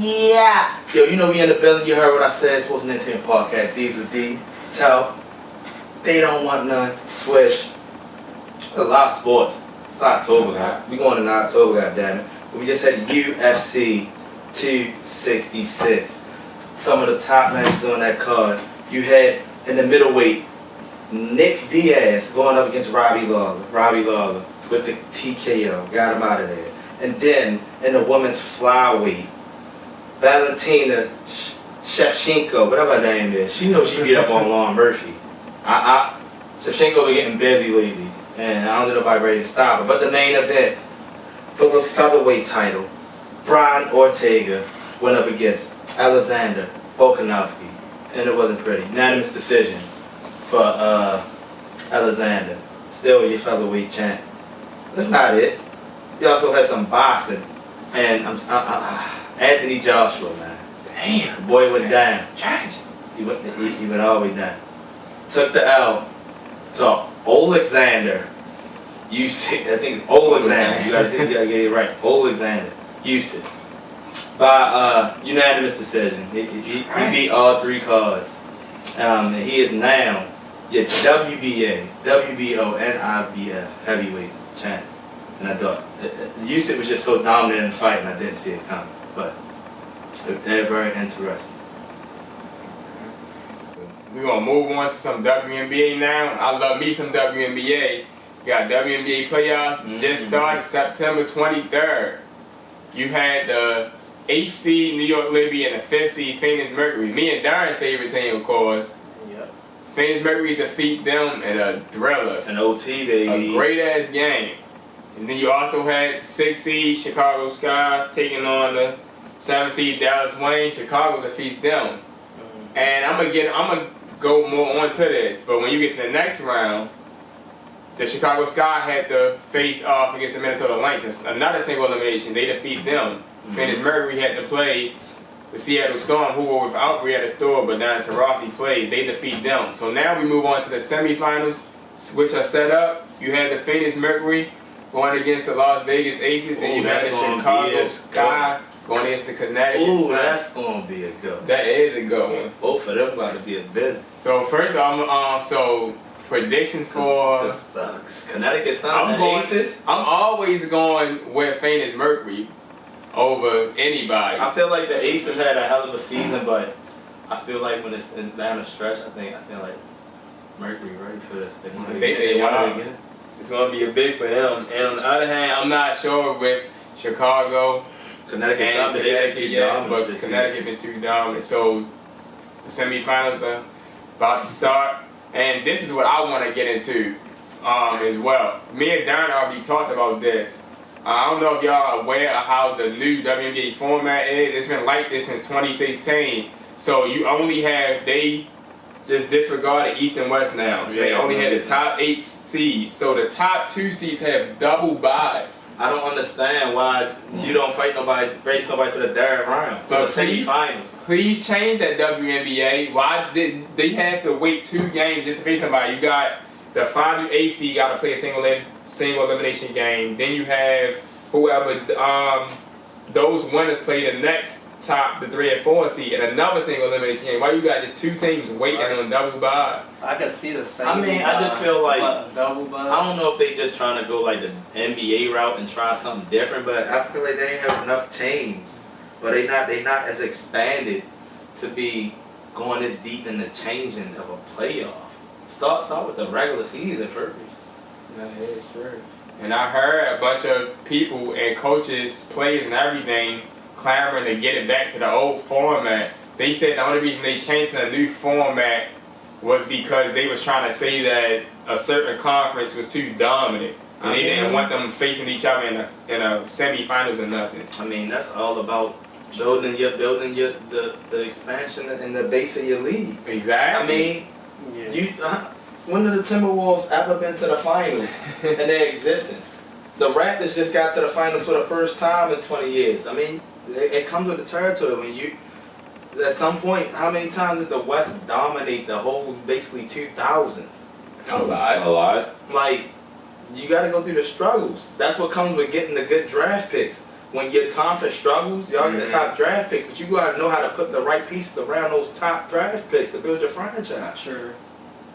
Yeah. Yo, you know we in the building. You heard what I said. Sports and Entertainment Podcast. D's with D. Tell. They don't want none. Swish. A lot of sports. It's October, guys. We going into October, goddammit. We just had UFC 266. Some of the top matches on that card. You had in the middleweight, Nick Diaz going up against Robbie Lawler with the TKO. Got him out of there. And then in the women's flyweight, Valentina Shevchenko, whatever her name is, she knows she beat up on Lauren Murphy. Shevchenko been getting busy lately, and I don't think nobody ready to stop her. But the main event for the featherweight title, Brian Ortega went up against Alexander Volkanovski, and it wasn't pretty. Unanimous decision for Alexander. Still your featherweight champ. That's not it. You also had some boxing, and Anthony Joshua, man. Damn, the boy went down. Tragic. He went all the way down. Took the L to Alexander Usyk. I think it's Alexander. You gotta get it right. Alexander Usyk. By unanimous decision. He beat all three cards. And he is now your WBA, WBO, and IBF heavyweight champ. And I thought Usyk was just so dominant in the fight, and I didn't see it coming. But they're very interesting. We're going to move on to some WNBA now. I love me some WNBA. You got WNBA Playoffs just started September 23rd. You had the 8th seed New York Liberty and the 5th seed Phoenix Mercury. Me and Darren's favorite team, of course. Yep. Phoenix Mercury defeat them in a thriller. An OT, baby. A great-ass game. And then you also had 6th seed Chicago Sky taking on the 7th seed Dallas Wayne. Chicago defeats them. And I'm gonna go more onto this, but when you get to the next round, the Chicago Sky had to face off against the Minnesota Lynx. Another single elimination. They defeat them. Phoenix Mercury had to play the Seattle Storm, who were without Brianna Store, but now Taurasi played. They defeat them. So now we move on to the semifinals, which are set up. You had the Phoenix Mercury going against the Las Vegas Aces, and you had the Chicago Sky going against the Connecticut Sun. That's going to be a good one. That is a good one. Both of them about to be a business. So first, so predictions for Connecticut Sun and Aces. I'm always going with Phoenix Mercury over anybody. I feel like the Aces had a hell of a season, but I feel like when it's down the stretch, I feel like Mercury ready for this. They want it again. It's going to be a big for them. And on the other hand, I'm not sure with Chicago. Connecticut Sun, but Connecticut been too dominant. So the semifinals are about to start, and this is what I want to get into as well. Me and Darren already talked about this. I don't know if y'all are aware of how the new WNBA format is. It's been like this since 2016. So you only have, they just disregarded East and West now. So they only had the top 8 seeds. So the top 2 seeds have double byes. I don't understand why you don't face nobody to the third round. So the semifinals. Please change that, WNBA. Why did they have to wait 2 games just to face somebody? You got the 5 through 8 seed, you got to play a single elimination game. Then you have whoever those winners play the next top, the 3 and 4 seed, and another single elimination game. Why you got just 2 teams waiting on double bye? I can see the same. I mean, I just feel like double bye. I don't know if they just trying to go like the NBA route and try something different, but I feel like they ain't have enough teams, but they not as expanded to be going this deep in the changing of a playoff. Start with the regular season first. That is true. And I heard a bunch of people and coaches, players, and everything clamoring to get it back to the old format. They said the only reason they changed to the new format was because they was trying to say that a certain conference was too dominant, and they didn't want them facing each other in a semifinals or nothing. I mean, that's all about building the expansion and the base of your league. Exactly. I mean, when have the Timberwolves ever been to the finals in their existence? The Raptors just got to the finals for the first time in 20 years. I mean, it comes with the territory. When you, at some point, how many times did the West dominate the whole basically 2000s? A lot. Like, you got to go through the struggles. That's what comes with getting the good draft picks. when your conference struggles, y'all get the top draft picks, but you gotta know how to put the right pieces around those top draft picks to build your franchise. Sure.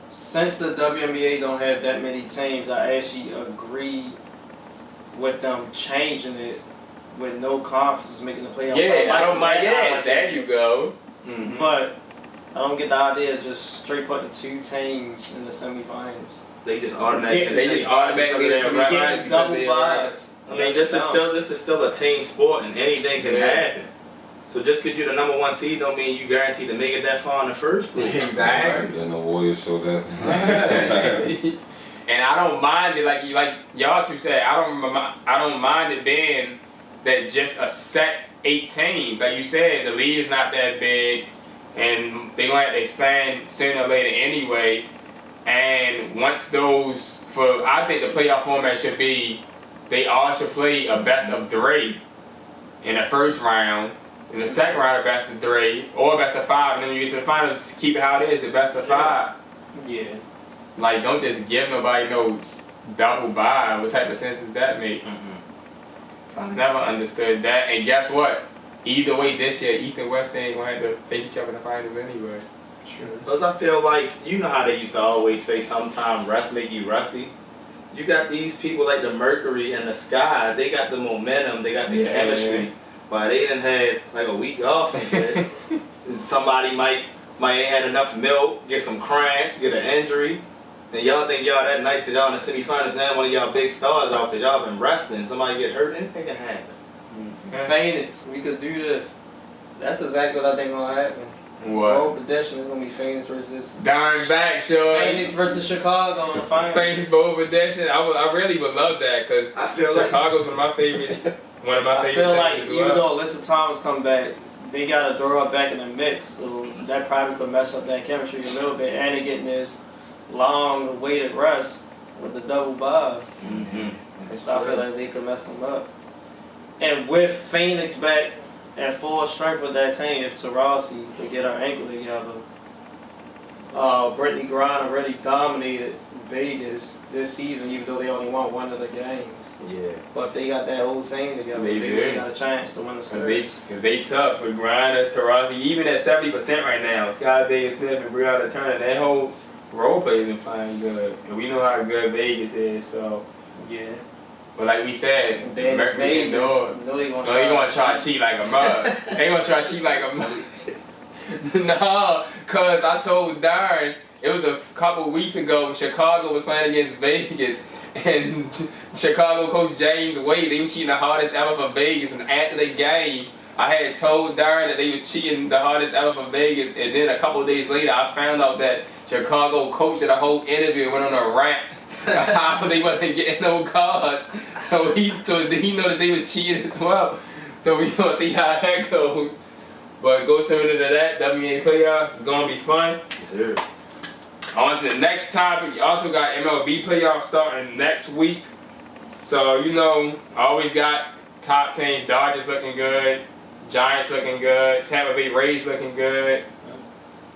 Since the WNBA don't have that many teams, I actually agree with them changing it with no conference making the playoffs. Yeah, I don't mind. Yeah, there you go. Mm-hmm. But I don't get the idea of just straight putting 2 teams in the semifinals. They just automatically. They just automatically Get double buys. I mean, this is still a team sport, and anything can happen. So just because you're the number 1 seed, don't mean you guaranteed to make it that far in the first place. Exactly. Then the Warriors show that. And I don't mind it, like y'all two said. I don't mind it being that just a set 8 teams. Like you said, the league is not that big, and they're gonna have to expand sooner or later anyway. And once those, I think the playoff format should be, they all should play a best of 3 in the first round. In the second round, a best of 3 or a best of 5, and then when you get to the finals, keep it how it is, a best of 5. Yeah. Like, don't just give nobody no double bye. What type of sense does that make? So I never understood that. And guess what? Either way, this year, East and West ain't gonna have to face each other in the finals anyway. True. Plus, I feel like, you know how they used to always say, sometimes rest make you rusty. You got these people like the Mercury and the Sky. They got the momentum. They got the chemistry. But they didn't have like a week off. Somebody might ain't had enough milk, get some cramps, get an injury. And y'all think y'all that nice because y'all in the semifinals. Now one of y'all big stars out because y'all been resting. Somebody get hurt, anything can happen. Phoenix, we could do this. That's exactly what I think gonna happen. What? Bold prediction is gonna be Phoenix versus Darn back, sure. Phoenix versus Chicago in the finals. Phoenix bold prediction. I really would love that because I feel like Chicago's one of my favorite I feel like teams as even well. though Alyssa Thomas come back, they gotta throw her back in the mix, so that probably could mess up that chemistry a little bit. And they getting this long awaited rest with the double bye. So I feel like they could mess them up. And with Phoenix back at full strength with that team, if Taurasi could get her ankle together, Brittany Griner really dominated Vegas this season, even though they only won one of the games. Yeah. But if they got that whole team together, They they do. really got a chance to win the series. Because they tough with Griner, Taurasi, even at 70% right now. Sky Davis-Smith and Brianna Turner, that whole role play has been playing good. And we know how good Vegas is, so. Yeah. But like we said, They Mercury Vegas, can do it. no, they No, they gonna try to cheat like a mug. They gonna try to cheat like a mug. No, cause I told Darren, it was a couple weeks ago, Chicago was playing against Vegas, and Chicago coach James Wade, they was cheating the hardest ever for Vegas, and after the game, I had told Darren that they was cheating the hardest ever for Vegas, and then a couple of days later, I found out that Chicago coach did a whole interview and went on a rant how they wasn't getting no calls. So he noticed they was cheating as well. So we gonna see how that goes. But go tune into that. WNBA Playoffs. It's gonna be fun. Sure. On to the next topic. You also got MLB Playoffs starting next week. So you know, I always got top teams. Dodgers looking good. Giants looking good. Tampa Bay Rays looking good.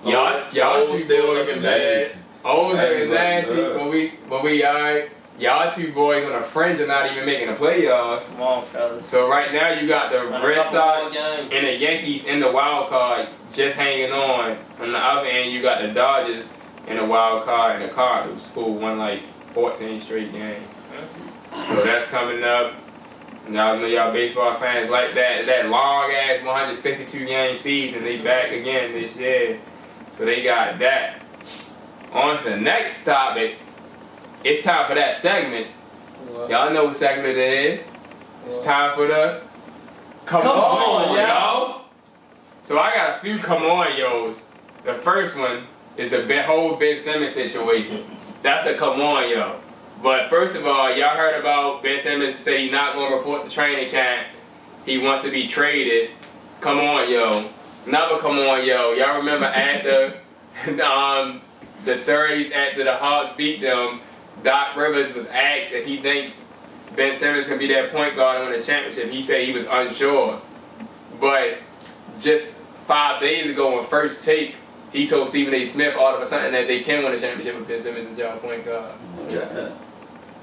Y'all two still looking bad. Old looking nasty, but we alright. Y'all two boys on the fringe are not even making the playoffs. Come on, fellas. So right now you got the Run a Red couple Sox more games. and the Yankees in the wild card just hanging on. On the other end you got the Dodgers in the wild card and the Cardinals who won like 14 straight games. So that's coming up. Y'all know y'all baseball fans like that long ass 162 game season. They back again this year. So they got that. On to the next topic. It's time for that segment. Y'all know what segment it is. It's time for the Come on, yo. So I got a few come on yos. The first one is the whole Ben Simmons situation. That's a come on yo. But first of all, y'all heard about Ben Simmons say he's not going to report the training camp. He wants to be traded. Come on yo. Never come on yo. Y'all remember after the series after the Hawks beat them, Doc Rivers was asked if he thinks Ben Simmons can be that point guard and win the championship. He said he was unsure. But just 5 days ago on First Take, he told Stephen A. Smith all of a sudden that they can win a championship with Ben Simmons as y'all point guard. Yeah.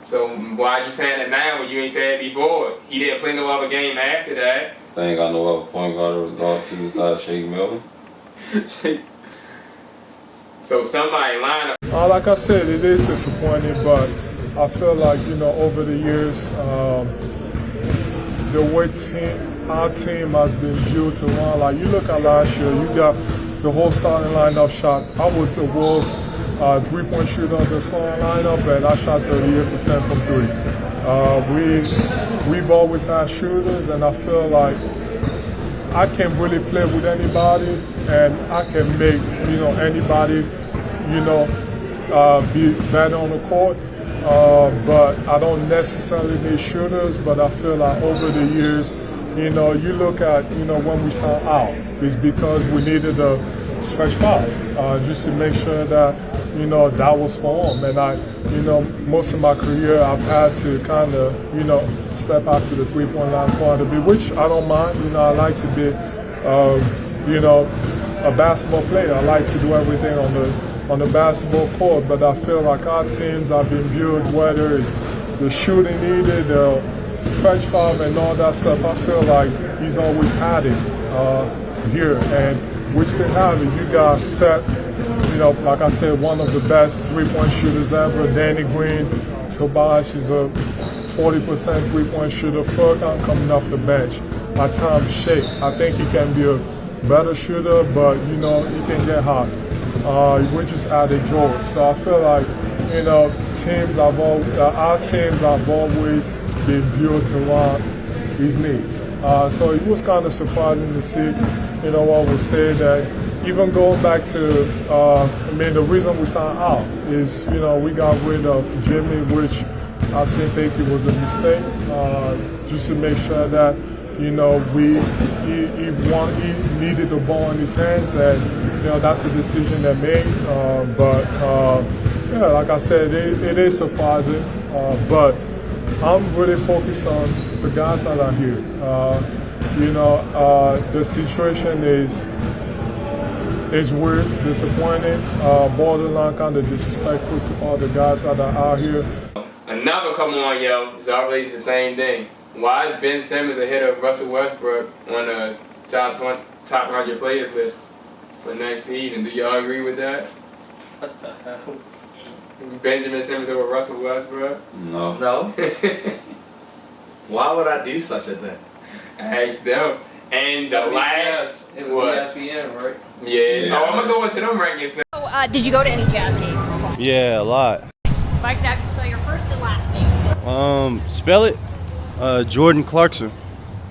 So why you saying it now when you ain't said it before? He didn't play no other game after that. They ain't got no other point guard to resort to besides Shake Milton. So somebody line up. Like I said, it is disappointing, but I feel like, over the years, the way our team has been built to run. Like, you look at last year, you got the whole starting lineup shot. I was the world's three-point shooter of the starting lineup, and I shot 38% from three. We've always had shooters, and I feel like I can really play with anybody, and I can make anybody be better on the court. But I don't necessarily need shooters. But I feel like over the years, you look at when we signed out, it's because we needed a stretch five, just to make sure that that was formed. And most of my career I've had to kind of step out to the 3-point line quite a bit, which I don't mind. I like to be a basketball player. I like to do everything on the basketball court, but I feel like our teams have been built, whether it's the shooting needed, the stretch five and all that stuff. I feel like he's always had it here, and which they have it. You guys set, like I said, one of the best 3-point shooters ever. Danny Green, Tobias is a 40% 3-point shooter. Furkan coming off the bench. At times, Shake. I think he can be a better shooter, but he can get hot. We just added George, so I feel like our teams have always been built around his needs. So it was kind of surprising to see, what was said, that even going back to, the reason we signed out is, we got rid of Jimmy, which I still think it was a mistake, just to make sure that, he needed the ball in his hands, and, that's a decision they made. Like I said, it is surprising, but I'm really focused on the guys that are here. The situation is weird, disappointing, borderline kind of disrespectful to all the guys that are out here. Another come on, yo, is always the same thing. Why is Ben Simmons ahead of Russell Westbrook on the top 100 players list for next season? Do y'all agree with that? What the hell? Benjamin Simmons over Russell Westbrook? No. No. Why would I do such a thing? I asked them. And the last, it was what? ESPN, right? Yeah. Oh, I'm gonna go into them rankings. So, did you go to any Jazz games? Yeah, a lot. If I could have you spell your first and last name. Spell it. Jordan Clarkson.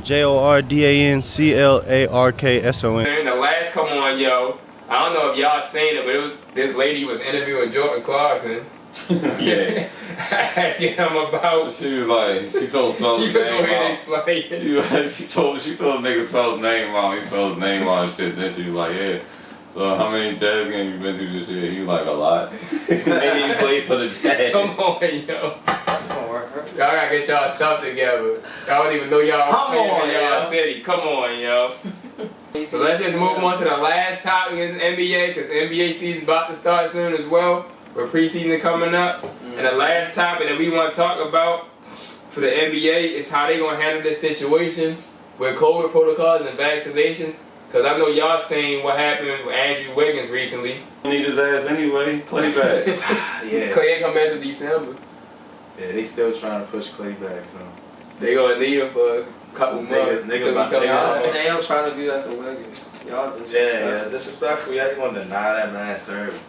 JORDANCLARKSON. And the last come on, yo. I don't know if y'all seen it, but it was this lady was interviewing Jordan Clarkson. Yeah. Asking him about. She was like, she told spell You his can go name ahead and out. explain it. She told the nigga spell his name out. He spelled his name out and shit. Then she was like, yeah. So how many Jazz games you been to this year? He was like, a lot. Maybe he played for the Jazz. Come on, yo. Y'all gotta get y'all stuff together. Y'all don't even know y'all playing in y'all city. Come on, yo. So let's just move on to the last topic is NBA, because NBA season's about to start soon as well. With preseason coming up. And the last topic that we want to talk about for the NBA is how they gonna handle this situation with COVID protocols and vaccinations. Because I know y'all seen what happened with Andrew Wiggins recently. Need his ass anyway. Clay back. Yeah. Clay ain't come back till December. Yeah, they still trying to push Clay back, so. They gonna need him for a couple months. nigga until he come Y'all back. still trying to do that to Wiggins. Y'all Yeah, disrespectful. Yeah, you want to deny that man service.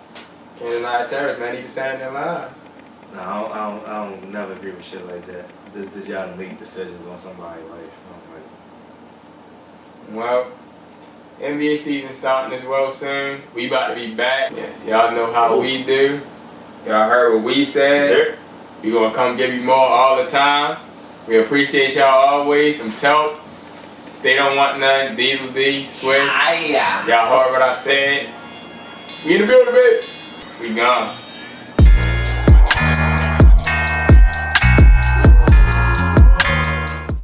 Can't deny service, man. He be standing there live. No, I don't never agree with shit like that. Did y'all make decisions on somebody's life? Well, NBA season starting as well soon. We about to be back. Yeah, y'all know how we do. Y'all heard what we said. Sure. We gonna come give you more all the time. We appreciate y'all always. Some help. They don't want none. These will be switch. Y'all heard what I said. We in the building, baby. We gone.